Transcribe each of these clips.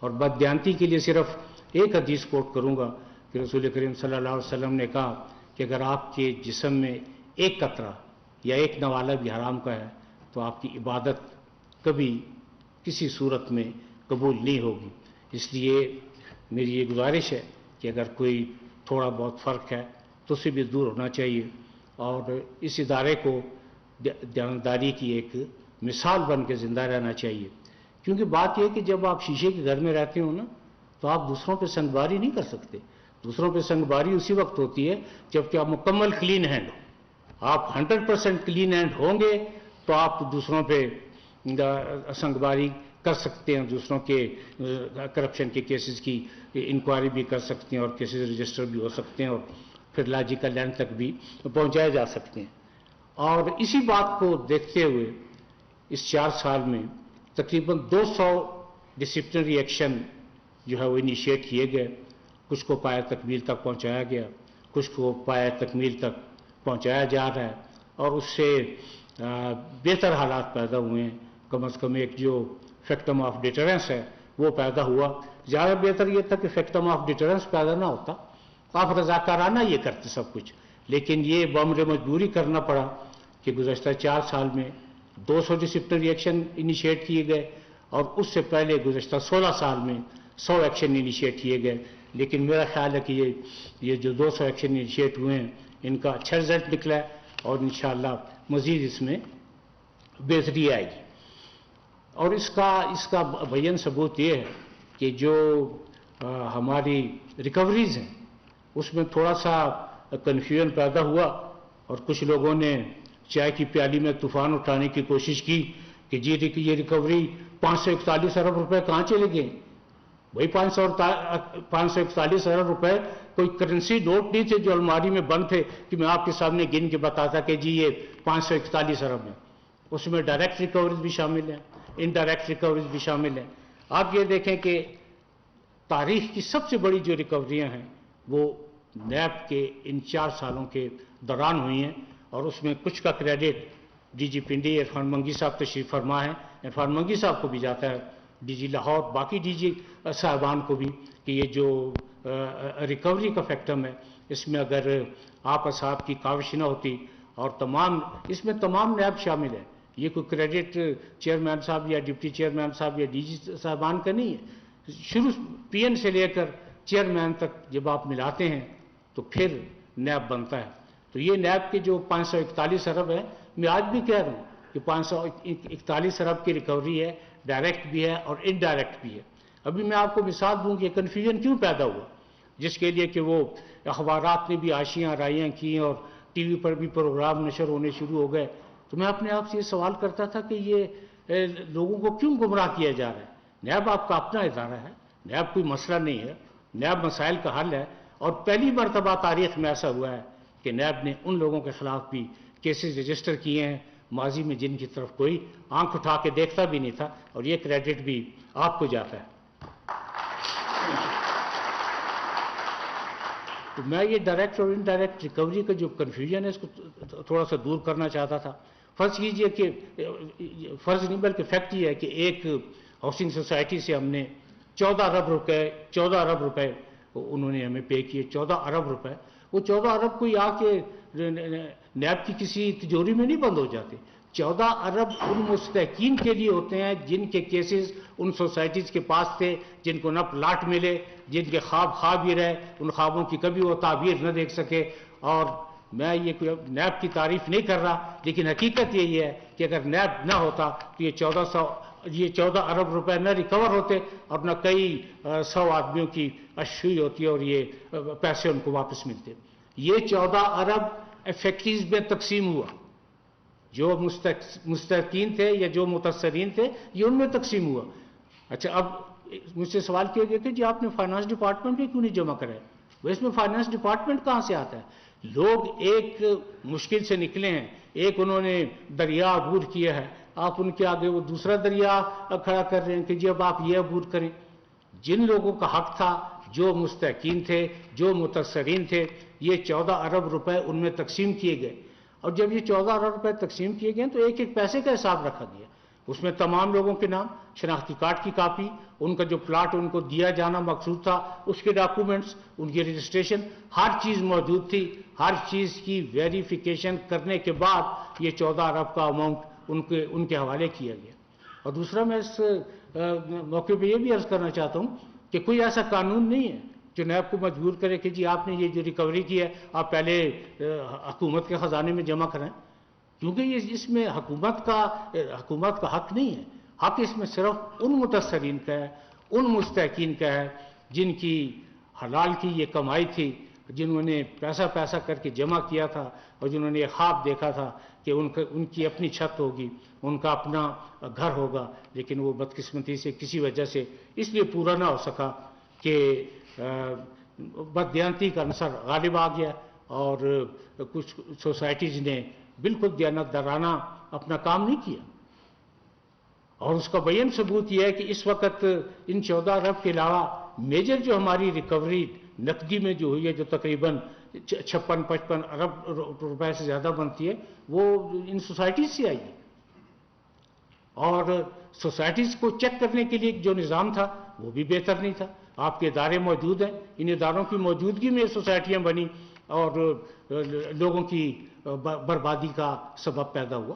اور بددیانتی کے لیے صرف ایک حدیث کوٹ کروں گا کہ رسول کریم صلی اللہ علیہ وسلم نے کہا کہ اگر آپ کے جسم میں ایک قطرہ یا ایک نوالہ بھی حرام کا ہے تو آپ کی عبادت کبھی کسی صورت میں قبول نہیں ہوگی. اس لیے میری یہ گزارش ہے کہ اگر کوئی تھوڑا بہت فرق ہے تو اسے بھی دور ہونا چاہیے اور اس ادارے کو دیانتداری کی ایک مثال بن کے زندہ رہنا چاہیے. کیونکہ بات یہ ہے کہ جب آپ شیشے کے گھر میں رہتے ہو نا تو آپ دوسروں پہ سنگباری نہیں کر سکتے. دوسروں پہ سنگباری اسی وقت ہوتی ہے جب کہ آپ مکمل کلین ہینڈ ہو. آپ 100% کلین ہینڈ ہوں گے تو آپ دوسروں پہ سنگباری کر سکتے ہیں, دوسروں کے کرپشن کے کیسز کی انکوائری بھی کر سکتے ہیں اور کیسز رجسٹر بھی ہو سکتے ہیں اور پھر لاجیکل اینڈ تک بھی پہنچائے جا سکتے ہیں. اور اسی بات کو دیکھتے ہوئے اس 4 سال میں تقریباً 200 ڈسپلنری ایکشن جو ہے وہ انیشیٹ کیے گئے. کچھ کو پایہ تکمیل تک پہنچایا گیا, کچھ کو پایہ تکمیل تک پہنچایا جا رہا ہے اور اس سے بہتر حالات پیدا ہوئے ہیں. کم از کم ایک جو فیکٹم آف ڈیٹرنس ہے وہ پیدا ہوا. زیادہ بہتر یہ تھا کہ فیکٹم آف ڈیٹرنس پیدا نہ ہوتا, آپ رضاکارانہ یہ کرتے سب کچھ, لیکن یہ بامر مجبوری کرنا پڑا کہ گزشتہ 4 سال میں 200 ڈسپلنری ایکشن انیشیٹ کیے گئے اور اس سے پہلے گزشتہ 16 سال میں 100 ایکشن انیشیٹ کیے گئے. لیکن میرا خیال ہے کہ یہ جو 200 ایکشن انیشیٹ ہوئے ہیں ان کا اچھا رزلٹ نکلا ہے اور انشاءاللہ مزید اس میں بہتری آئے گی. اور اس کا بین ثبوت یہ ہے کہ جو ہماری ریکوریز ہیں اس میں تھوڑا سا کنفیوژن پیدا ہوا اور کچھ لوگوں نے چائے کی پیالی میں طوفان اٹھانے کی کوشش کی کہ جی یہ ریکوری 541 ارب روپے کہاں چلے گئے. وہی 541 ارب روپے کوئی کرنسی نوٹ نہیں تھے جو الماری میں بند تھے کہ میں آپ کے سامنے گن کے بتاتا کہ جی یہ 541 ارب ہے. اس میں ڈائریکٹ ریکوریز بھی شامل ہیں, انڈائریکٹ ریکوریز بھی شامل ہیں. آپ یہ دیکھیں کہ تاریخ کی سب سے بڑی جو ریکوریاں ہیں وہ نیب کے ان 4 سالوں کے دوران ہوئی ہیں اور اس میں کچھ کا credit D G Pindi Irfan Mangi sahab تشریف فرما ہے. عرفان منگی صاحب کو بھی جاتا ہے, ڈی جی لاہور, باقی ڈی جی صاحبان کو بھی, کہ یہ جو ریکوری کا فیکٹم ہے اس میں اگر آپ اصحاب کی کاوش نہ ہوتی اور اس میں تمام نیب شامل ہیں. یہ کوئی کریڈٹ چیئرمین صاحب یا ڈپٹی چیئرمین صاحب یا ڈی جی صاحبان کا نہیں ہے. شروع پی این سے لے کر چیئرمین تک جب آپ ملاتے ہیں تو پھر نیب بنتا ہے. تو یہ نیب کے جو 541 ارب ہے, میں آج بھی کہہ رہا ہوں کہ 541 ارب کی ریکوری ہے, ڈائریکٹ بھی ہے اور انڈائریکٹ بھی ہے. ابھی میں آپ کو مثال دوں کہ کنفیوژن کیوں پیدا ہوا, جس کے لیے کہ وہ اخبارات نے بھی آشیاں رائیاں کی اور ٹی وی پر بھی پروگرام نشر ہونے شروع ہو گئے. تو میں اپنے آپ سے یہ سوال کرتا تھا کہ یہ لوگوں کو کیوں گمراہ کیا جا رہا ہے. نیب آپ کا اپنا ادارہ ہے, نیب کوئی مسئلہ نہیں ہے, نیب مسائل کا حل ہے. اور پہلی مرتبہ تاریخ میں ایسا ہوا ہے کہ نیب نے ان لوگوں کے خلاف بھی کیسز رجسٹر کیے ہیں ماضی میں جن کی طرف کوئی آنکھ اٹھا کے دیکھتا بھی نہیں تھا, اور یہ کریڈٹ بھی آپ کو جاتا ہے. تو میں یہ ڈائریکٹ اور انڈائریکٹ ریکوری کا جو کنفیوژن ہے اس کو تھوڑا سا دور کرنا چاہتا تھا. فرض کیجئے کہ فرض نہیں بلکہ فیکٹ یہ ہے کہ ایک ہاؤسنگ سوسائٹی سے ہم نے 14 ارب روپے انہوں نے ہمیں پے کیے, 14 ارب روپے. وہ 14 ارب کوئی آ کے نیب کی کسی تجوری میں نہیں بند ہو جاتے. 14 ارب ان مستحقین کے لیے ہوتے ہیں جن کے کیسز ان سوسائٹیز کے پاس تھے, جن کو نہ پلاٹ ملے, جن کے خواب ہی رہے, ان خوابوں کی کبھی وہ تعبیر نہ دیکھ سکے. اور میں یہ نیب کی تعریف نہیں کر رہا, لیکن حقیقت یہی ہے کہ اگر نیب نہ ہوتا تو یہ 14 ارب روپے نہ ریکور ہوتے اور نہ کئی 100 آدمیوں کی اشوئی ہوتی اور یہ پیسے ان کو واپس ملتے. یہ 14 ارب افیکٹیز میں تقسیم ہوا, جو مستحقین تھے یا جو متاثرین تھے یہ ان میں تقسیم ہوا. اچھا, اب مجھ سے سوال کیا گیا کہ جی آپ نے فائنانس ڈپارٹمنٹ میں کیوں نہیں جمع کرائے. اس میں فائنانس ڈپارٹمنٹ کہاں سے آتا ہے؟ لوگ ایک مشکل سے نکلے ہیں, ایک انہوں نے دریا عبور کیا ہے, آپ ان کے آگے وہ دوسرا دریا کھڑا کر رہے ہیں کہ جی اب آپ یہ عبور کریں. جن لوگوں کا حق تھا, جو مستحقین تھے, جو متاثرین تھے, یہ 14 ارب روپے ان میں تقسیم کیے گئے. اور جب یہ 14 ارب روپے تقسیم کیے گئے تو ایک ایک پیسے کا حساب رکھا گیا. اس میں تمام لوگوں کے نام, شناختی کارڈ کی کاپی, ان کا جو پلاٹ ان کو دیا جانا مقصود تھا اس کے ڈاکومنٹس، ان کی رجسٹریشن، ہر چیز موجود تھی. ہر چیز کی ویریفیکیشن کرنے کے بعد یہ 14 ارب کا اماؤنٹ ان کے حوالے کیا گیا. اور دوسرا میں اس موقع پہ یہ بھی عرض کرنا چاہتا ہوں کہ کوئی ایسا قانون نہیں ہے جو نیب کو مجبور کرے کہ جی آپ نے یہ جو ریکوری کی ہے آپ پہلے حکومت کے خزانے میں جمع کرائیں، کیونکہ یہ اس میں حکومت کا حق نہیں ہے. حق اس میں صرف ان متاثرین کا ہے، ان مستحقین کا ہے جن کی حلال کی یہ کمائی تھی، جنہوں نے پیسہ کر کے جمع کیا تھا اور جنہوں نے یہ خواب دیکھا تھا کہ ان کی اپنی چھت ہوگی، ان کا اپنا گھر ہوگا، لیکن وہ بدقسمتی سے کسی وجہ سے اس لیے پورا نہ ہو سکا کہ بددیانتی کا عنصر غالب آ گیا اور کچھ سوسائٹیز نے بالکل دیانتدارانہ اپنا کام نہیں کیا. اور اس کا بیان ثبوت یہ ہے کہ اس وقت ان 14 ارب کے علاوہ میجر جو ہماری ریکوری نقدی میں جو ہوئی ہے، جو تقریباً 56-55 ارب روپے سے زیادہ بنتی ہے، وہ ان سوسائٹیز سے آئی ہے. اور سوسائٹیز کو چیک کرنے کے لیے جو نظام تھا وہ بھی بہتر نہیں تھا. آپ کے ادارے موجود ہیں، ان اداروں کی موجودگی میں سوسائٹیاں بنی اور لوگوں کی بربادی کا سبب پیدا ہوا.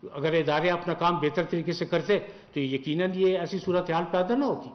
اگر ادارے اپنا کام بہتر طریقے سے کرتے تو یقیناً یہ ایسی صورتحال پیدا نہ ہوتی.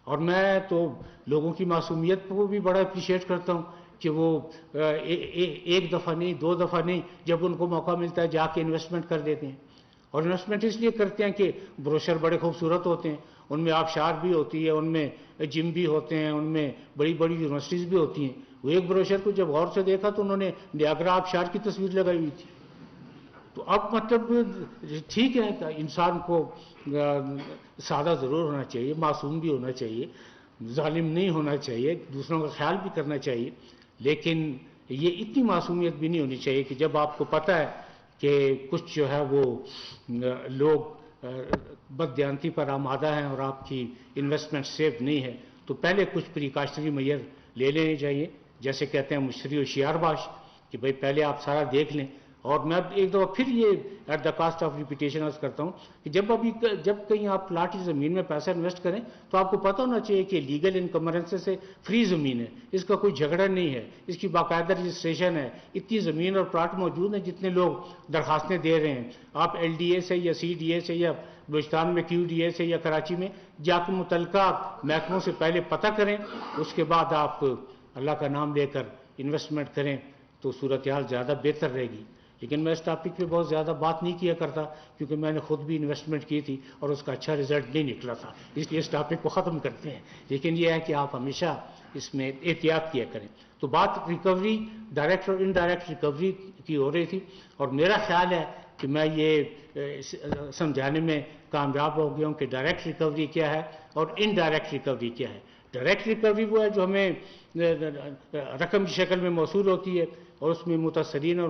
اور میں تو لوگوں کی معصومیت کو بھی بڑا اپریشیٹ کرتا ہوں کہ وہ ایک دفعہ نہیں، 2 دفعہ نہیں، جب ان کو موقع ملتا ہے جا کے انویسٹمنٹ کر دیتے ہیں. اور انویسٹمنٹ اس لیے کرتے ہیں کہ بروشر بڑے خوبصورت ہوتے ہیں، ان میں آبشار بھی ہوتی ہے، ان میں جم بھی ہوتے ہیں، ان میں بڑی بڑی یونیورسٹیز بھی ہوتی ہیں. وہ ایک بروشر کو جب غور سے دیکھا تو انہوں نے نیاگرا آبشار کی تصویر لگائی ہوئی تھی. تو اب مطلب ٹھیک ہے کہ انسان کو سادہ ضرور ہونا چاہیے، معصوم بھی ہونا چاہیے، ظالم نہیں ہونا چاہیے، دوسروں کا خیال بھی کرنا چاہیے، لیکن یہ اتنی معصومیت بھی نہیں ہونی چاہیے کہ جب آپ کو پتہ ہے کہ کچھ جو ہے وہ لوگ بددیانتی پر آمادہ ہیں اور آپ کی انویسٹمنٹ سیف نہیں ہے تو پہلے کچھ پریکاشنری میئر لے لینے چاہیے. جیسے کہتے ہیں مشتری ہوشیار باش کہ بھئی پہلے آپ سارا دیکھ لیں. اور میں ایک دفعہ پھر یہ at the cost of repetition عرض کرتا ہوں کہ جب کہیں آپ پلاٹ کی زمین میں پیسہ انویسٹ کریں تو آپ کو پتہ ہونا چاہیے کہ لیگل انکمبرنس سے فری زمین ہے، اس کا کوئی جھگڑا نہیں ہے، اس کی باقاعدہ رجسٹریشن ہے. اتنی زمین اور پلاٹ موجود ہیں جتنے لوگ درخواستیں دے رہے ہیں. آپ ایل ڈی اے سے یا سی ڈی اے سے یا بلوچستان میں کیو ڈی اے سے یا کراچی میں جا کے متعلقہ محکموں سے پہلے پتہ کریں، اس کے بعد آپ اللہ کا نام لے کر انویسٹمنٹ کریں تو صورتحال زیادہ بہتر رہے گی. لیکن میں اس ٹاپک پہ بہت زیادہ بات نہیں کیا کرتا کیونکہ میں نے خود بھی انویسٹمنٹ کی تھی اور اس کا اچھا رزلٹ نہیں نکلا تھا، اس لیے اس ٹاپک کو ختم کرتے ہیں. لیکن یہ ہے کہ آپ ہمیشہ اس میں احتیاط کیا کریں. تو بات ریکوری، ڈائریکٹ اور انڈائریکٹ ریکوری کی ہو رہی تھی اور میرا خیال ہے کہ میں یہ سمجھانے میں کامیاب ہو گیا ہوں کہ ڈائریکٹ ریکوری کیا ہے اور انڈائریکٹ ریکوری کیا ہے. ڈائریکٹ ریکوری وہ ہے جو ہمیں رقم کی شکل میں موصول ہوتی ہے اور اس میں متاثرین اور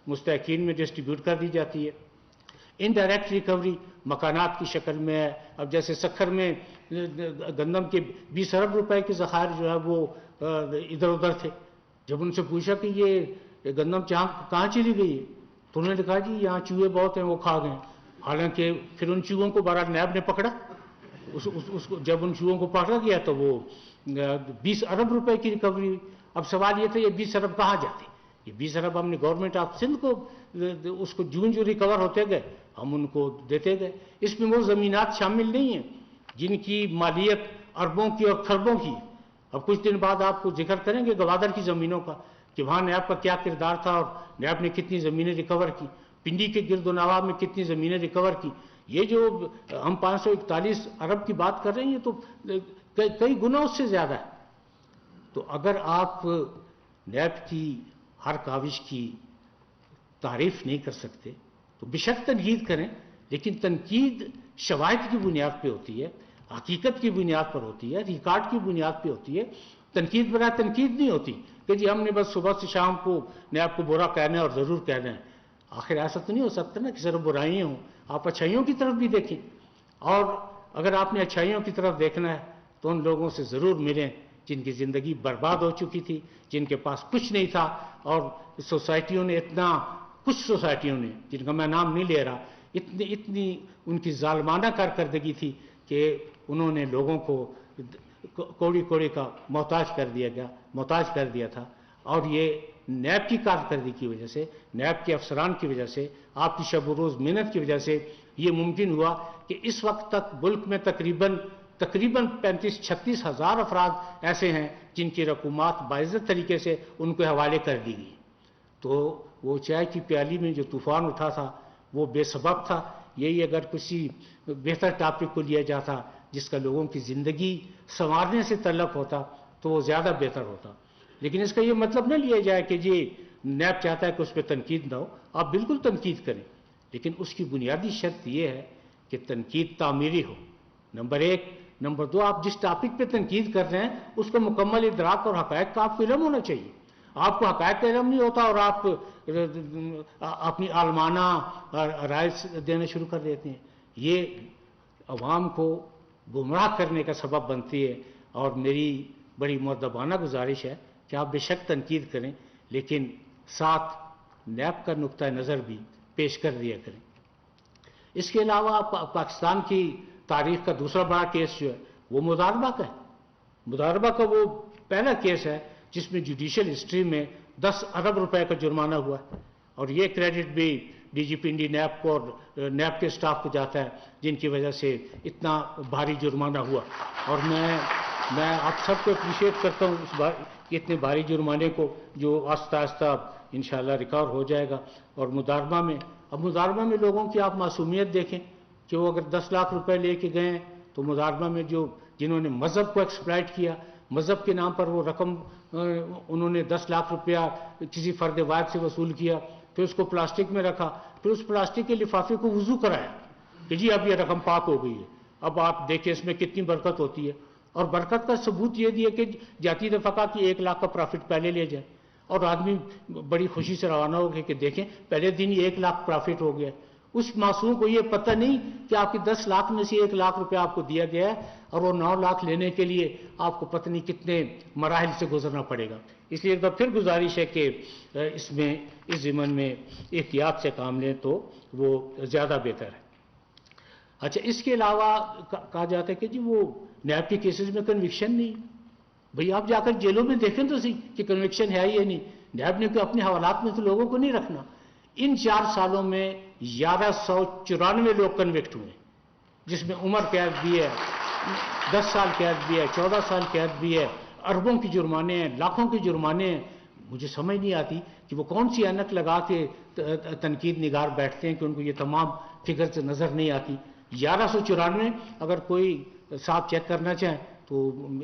مستحقین میں ڈسٹریبیوٹ کر دی جاتی ہے. انڈائریکٹ ریکوری مکانات کی شکل میں ہے. اب جیسے سکھر میں گندم کے 20 ارب روپے کے ذخائر جو ہے وہ ادھر ادھر تھے. جب ان سے پوچھا کہ یہ گندم کہاں چلی گئی تو انہوں نے کہا جی یہاں چوہے بہت ہیں وہ کھا گئے. حالانکہ پھر ان چوہوں کو بہرحال نیب نے پکڑا. اس کو جب ان چوہوں کو پکڑا گیا تو وہ 20 ارب روپے کی ریکوری ہوئی. اب سوال یہ تھا یہ 20 ارب کہاں جاتے؟ یہ 20 ارب ہم نے گورنمنٹ آف سندھ کو اس کو جو ریکور ہوتے گئے ہم ان کو دیتے گئے. اس میں وہ زمینات شامل نہیں ہیں جن کی مالیت اربوں کی اور کھربوں کی. اب کچھ دن بعد آپ کو ذکر کریں گے گوادر کی زمینوں کا کہ وہاں نیب کا کیا کردار تھا اور نیب نے کتنی زمینیں ریکور کی، پنڈی کے گرد و نواح میں کتنی زمینیں ریکور کی. یہ جو ہم 541 ارب کی بات کر رہے ہیں یہ تو کئی گنا اس سے زیادہ ہے. تو اگر آپ نیب کی ہر کاوش کی تعریف نہیں کر سکتے تو بے شک تنقید کریں، لیکن تنقید شواہد کی بنیاد پہ ہوتی ہے، حقیقت کی بنیاد پر ہوتی ہے، ریکارڈ کی بنیاد پہ ہوتی ہے. تنقید برائے تنقید نہیں ہوتی کہ جی ہم نے بس صبح سے شام کو نیب کو برا کہنا ہے اور ضرور کہنا ہے. آخر ایسا تو نہیں ہو سکتا نا کہ صرف برائیاں ہوں. آپ اچھائیوں کی طرف بھی دیکھیں اور اگر آپ نے اچھائیوں کی طرف دیکھنا ہے تو ان لوگوں سے ضرور ملیں جن کی زندگی برباد ہو چکی تھی، جن کے پاس کچھ نہیں تھا. اور سوسائٹیوں نے کچھ سوسائٹیوں نے جن کا میں نام نہیں لے رہا اتنی ان کی ظالمانہ کارکردگی تھی کہ انہوں نے لوگوں کو کوڑی کوڑی کا محتاج کر دیا تھا، اور یہ نیب کی کارکردگی کی وجہ سے، نیب کے افسران کی وجہ سے، آپ کی شب و روز محنت کی وجہ سے یہ ممکن ہوا کہ اس وقت تک ملک میں تقریباً 35-36 ہزار افراد ایسے ہیں جن کی رقومات باعزت طریقے سے ان کے حوالے کر دی گئی۔ تو وہ چائے کی پیالی میں جو طوفان اٹھا تھا وہ بے سبب تھا۔ یہی اگر کسی بہتر ٹاپک کو لیا جاتا جس کا لوگوں کی زندگی سنوارنے سے تعلق ہوتا تو وہ زیادہ بہتر ہوتا، لیکن اس کا یہ مطلب نہ لیا جائے کہ جی نیب چاہتا ہے کہ اس پہ تنقید نہ ہو۔ آپ بالکل تنقید کریں، لیکن اس کی بنیادی شرط یہ ہے کہ تنقید تعمیری ہو، نمبر 1۔ نمبر 2، آپ جس ٹاپک پہ تنقید کر رہے ہیں اس کا مکمل ادراک اور حقائق کا آپ کو علم ہونا چاہیے۔ آپ کو حقائق کا علم نہیں ہوتا اور آپ اپنی عالمانہ رائے دینا شروع کر دیتے ہیں، یہ عوام کو گمراہ کرنے کا سبب بنتی ہے۔ اور میری بڑی مؤدبانہ گزارش ہے کہ آپ بے شک تنقید کریں، لیکن ساتھ نیب کا نقطہ نظر بھی پیش کر دیا کریں۔ اس کے علاوہ پاکستان کی تاریخ کا دوسرا بڑا کیس جو ہے وہ مضاربہ کا ہے۔ مضاربہ کا وہ پہلا کیس ہے جس میں جوڈیشل ہسٹری میں 10 ارب روپے کا جرمانہ ہوا ہے، اور یہ کریڈٹ بھی ڈی جی پی انڈی نیب کو اور نیب کے اسٹاف کو جاتا ہے جن کی وجہ سے اتنا بھاری جرمانہ ہوا۔ اور میں آپ سب کو اپریشیٹ کرتا ہوں اس اتنے بھاری جرمانے کو، جو آہستہ آہستہ انشاءاللہ ریکور ہو جائے گا۔ اور مضاربہ میں لوگوں کی آپ معصومیت دیکھیں کہ وہ اگر 10 لاکھ روپے لے کے گئے ہیں تو مضاربہ میں جنہوں نے مذہب کو ایکسپلائٹ کیا، مذہب کے نام پر وہ رقم انہوں نے 10 لاکھ روپیہ کسی فرد واحد سے وصول کیا، پھر اس کو پلاسٹک میں رکھا، پھر اس پلاسٹک کے لفافے کو وضو کرایا کہ جی اب یہ رقم پاک ہو گئی ہے۔ اب آپ دیکھیں اس میں کتنی برکت ہوتی ہے، اور برکت کا ثبوت یہ دیا کہ جاتی دفعہ کا کہ 1 لاکھ کا پرافٹ پہلے لے جائے، اور آدمی بڑی خوشی سے روانہ ہو گیا کہ دیکھیں پہلے دن ہی 1 لاکھ پرافٹ ہو گیا۔ اس معصوم کو یہ پتہ نہیں کہ آپ کی 10 لاکھ میں سے 1 لاکھ روپے آپ کو دیا گیا ہے، اور وہ 9 لاکھ لینے کے لیے آپ کو پتہ نہیں کتنے مراحل سے گزرنا پڑے گا۔ اس لیے ایک بار پھر گزارش ہے کہ اس ضمن میں احتیاط سے کام لیں تو وہ زیادہ بہتر ہے۔ اچھا، اس کے علاوہ کہا جاتا ہے کہ جی وہ نیب کے کیسز میں کنوکشن نہیں۔ بھئی آپ جا کر جیلوں میں دیکھیں تو صحیح کہ کنوکشن ہے یا نہیں۔ نیب نے اپنے حوالات میں تو لوگوں کو نہیں رکھنا۔ ان 4 سالوں میں 1194 لوگ کنوکٹ ہوئے، جس میں عمر قید بھی ہے، 10 سال قید بھی ہے، 14 سال قید بھی ہے، اربوں کی جرمانے ہیں، لاکھوں کے جرمانے ہیں۔ مجھے سمجھ نہیں آتی کہ وہ کون سی اینک لگا کے تنقید نگار بیٹھتے ہیں کہ ان کو یہ تمام فگرز نظر نہیں آتی۔ 1194، اگر کوئی صاحب چیک کرنا چاہیں تو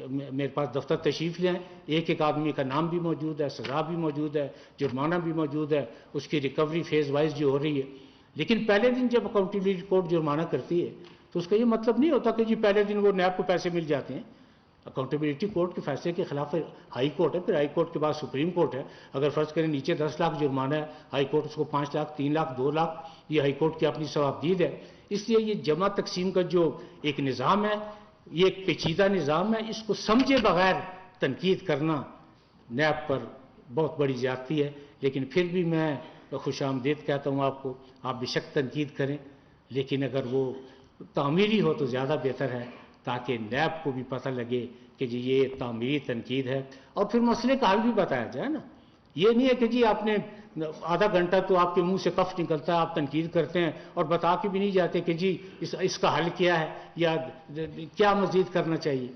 میرے پاس دفتر تشریف لیں، ایک آدمی کا نام بھی موجود ہے، سزا بھی موجود ہے، جرمانہ بھی موجود ہے، اس کی ریکوری فیز وائز جو ہو رہی ہے۔ لیکن پہلے دن جب اکاؤنٹیبلٹی کورٹ جرمانہ کرتی ہے تو اس کا یہ مطلب نہیں ہوتا کہ جی پہلے دن وہ نیب کو پیسے مل جاتے ہیں۔ اکاؤنٹیبلٹی کورٹ کے فیصلے کے خلاف ہائی کورٹ ہے، پھر ہائی کورٹ کے بعد سپریم کورٹ ہے۔ اگر فرض کریں نیچے 10 لاکھ جرمانہ ہے، ہائی کورٹ اس کو 5 لاکھ، 3 لاکھ، 2 لاکھ، یہ ہائی کورٹ کی اپنی ثوابدید ہے۔ اس لیے یہ جمع تقسیم کا جو ایک نظام ہے، یہ ایک پیچیدہ نظام ہے، اس کو سمجھے بغیر تنقید کرنا نیب پر بہت بڑی زیادتی ہے۔ لیکن پھر بھی میں خوش آمدید کہتا ہوں آپ کو، آپ بے شک تنقید کریں، لیکن اگر وہ تعمیری ہو تو زیادہ بہتر ہے، تاکہ نیب کو بھی پتہ لگے کہ جی یہ تعمیری تنقید ہے، اور پھر مسئلے کا حل بھی بتایا جائے نا۔ یہ نہیں ہے کہ جی آپ نے آدھا گھنٹہ تو آپ کے منہ سے کف نکلتا ہے، آپ تنقید کرتے ہیں اور بتا کے بھی نہیں جاتے کہ جی اس کا حل کیا ہے یا کیا مزید کرنا چاہیے۔